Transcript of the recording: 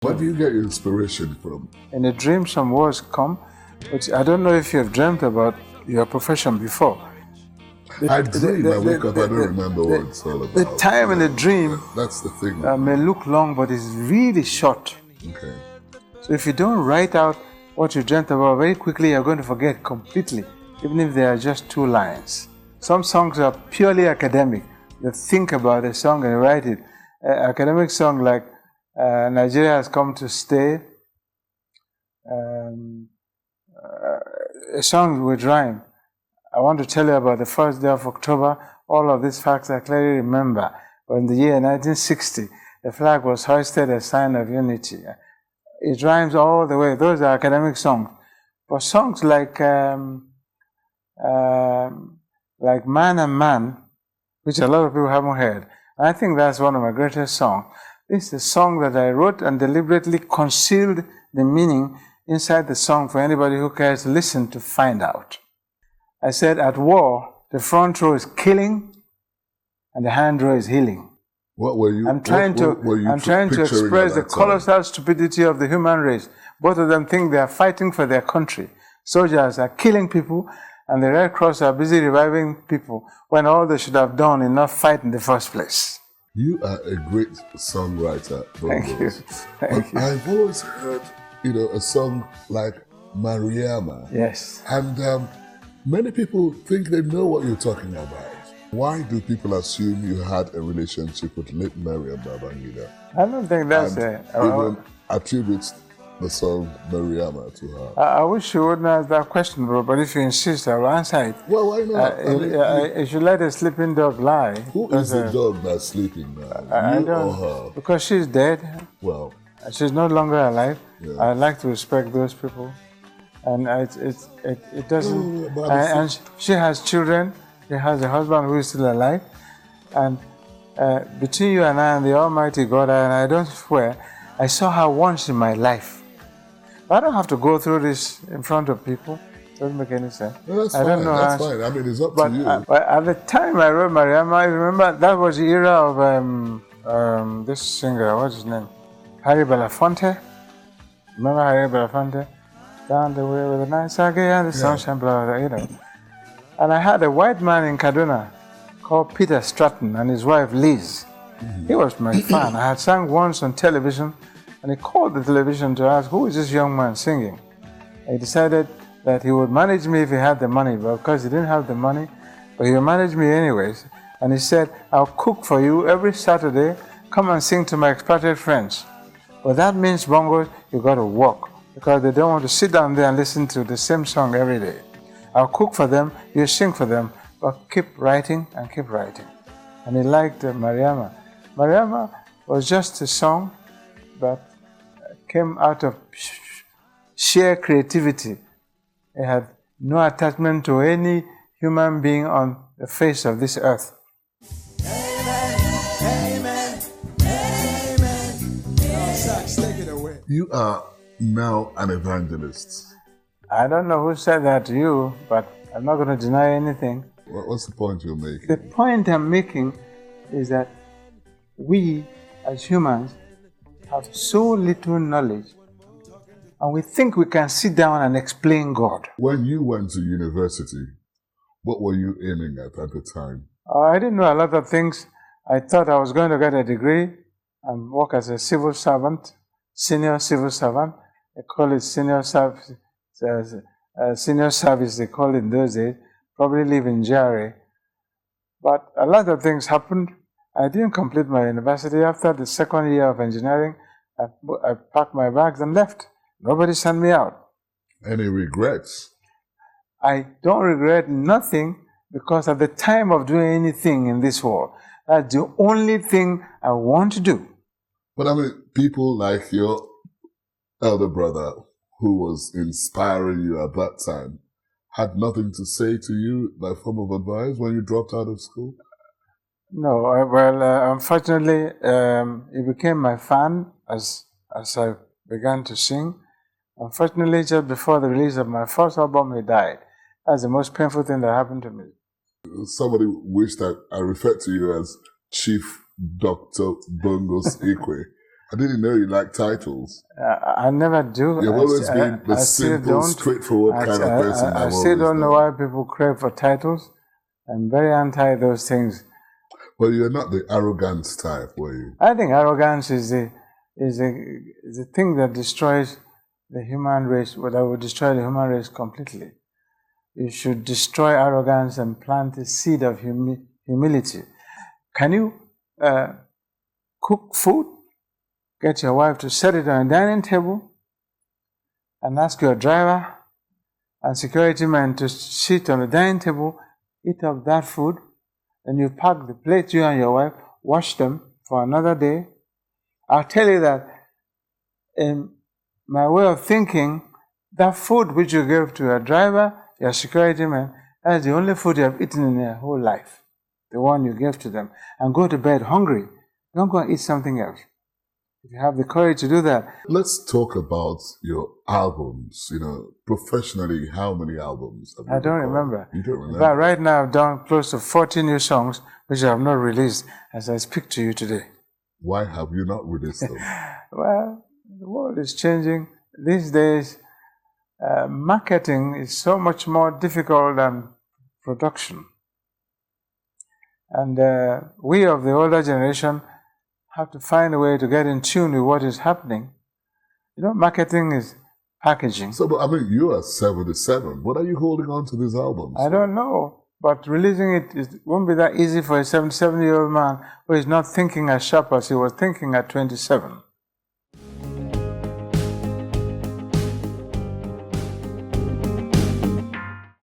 Where do you get your inspiration from? In a dream, some words come, which I don't know if you have dreamt about your profession before. I dream, I wake up, I don't remember what it's all about. The time in a dream that's the thing. May look long, but it's really short. Okay. So if you don't write out what you dreamt about very quickly, you're going to forget completely, even if they are just 2 lines. Some songs are purely academic. You think about a song and write it. Academic song like Nigeria has come to stay. A song with rhyme. I want to tell you about the first day of October. All of these facts I clearly remember. In the year 1960, the flag was hoisted as a sign of unity. It rhymes all the way. Those are academic songs. But songs like Man and Man, which a lot of people haven't heard, I think that's one of my greatest songs. This is a song that I wrote and deliberately concealed the meaning inside the song for anybody who cares to listen to find out. I said, at war, the front row is killing and the hand row is healing. What were you? I'm trying to express the colossal stupidity of the human race. Both of them think they are fighting for their country. Soldiers are killing people, and the Red Cross are busy reviving people when all they should have done is not fight in the first place. You are a great songwriter, Bongos. Thank you. Thank you. I've always heard, a song like Mariama. Yes. And many people think they know what you're talking about. Why do people assume you had a relationship with late Mariam Babangida? I don't think that's even attributes the song Mariama to her. I wish you wouldn't ask that question, bro, but if you insist, I'll answer it. Well, why not? You should let a sleeping dog lie. Who is the dog that's sleeping now? You or her? Because she's dead. Well. She's no longer alive. Yeah. I like to respect those people. And it doesn't... and she has children. She has a husband who is still alive. And between you and I and the Almighty God, and I don't swear, I saw her once in my life. I don't have to go through this in front of people. Doesn't make any sense. No, that's fine. That's fine. I mean, it's up to you. But at the time I wrote Mariama, I remember that was the era of this singer, what's his name? Harry Belafonte. Remember Harry Belafonte? Down the way with the night sake and the sunshine, blah, blah, blah, And I had a white man in Kaduna called Peter Stratton and his wife Liz. Mm-hmm. He was my fan. I had sung once on television, and he called the television to ask, who is this young man singing? He decided that he would manage me if he had the money, but because he didn't have the money, but he would manage me anyways. And he said, I'll cook for you every Saturday, come and sing to my expatriate friends. But that means, Bongos, you got to work, because they don't want to sit down there and listen to the same song every day. I'll cook for them, you sing for them, but keep writing and keep writing. And he liked Mariama. Mariama was just a song that came out of sheer creativity. It had no attachment to any human being on the face of this earth. Amen. Amen. Take it away. You are now an evangelist. I don't know who said that to you, but I'm not going to deny anything. What's the point you're making? The point I'm making is that we, as humans, have so little knowledge, and we think we can sit down and explain God. When you went to university, what were you aiming at the time? I didn't know a lot of things. I thought I was going to get a degree and work as a civil servant, senior civil servant. They call it senior service, they call it in those days. Probably live in Jare. But a lot of things happened. I didn't complete my university. After the second year of engineering, I packed my bags and left. Nobody sent me out. Any regrets? I don't regret nothing, because at the time of doing anything in this world, that's the only thing I want to do. But I mean, people like your elder brother, who was inspiring you at that time, had nothing to say to you by form of advice when you dropped out of school? No, unfortunately, he became my fan as I began to sing. Unfortunately, just before the release of my first album, he died. That's the most painful thing that happened to me. Somebody wished that I referred to you as Chief Dr. Bongos Ikwue. I didn't know you like titles. I never do. You've always been the simple, straightforward kind of person. I still don't know why people crave for titles. I'm very anti those things. Well, you're not the arrogance type, were you? I think arrogance is the thing that destroys the human race, that would destroy the human race completely. You should destroy arrogance and plant a seed of humility. Can you cook food? Get your wife to set it on a dining table and ask your driver and security man to sit on the dining table, eat up that food, and you pack the plate, you and your wife, wash them for another day. I'll tell you that in my way of thinking, that food which you gave to your driver, your security man, that's the only food you have eaten in your whole life, the one you gave to them. And go to bed hungry. Don't go and eat something else. If you have the courage to do that. Let's talk about your albums. Professionally, how many albums have you I don't recorded? remember. You don't remember? But right now I've done close to 40 new songs which I have not released as I speak to you today. Why have you not released them? Well, the world is changing. These days, marketing is so much more difficult than production. And we of the older generation have to find a way to get in tune with what is happening. Marketing is packaging. So, but you are 77. What are you holding on to these albums? I don't know, but releasing it won't be that easy for a 77-year-old man who is not thinking as sharp as he was thinking at 27.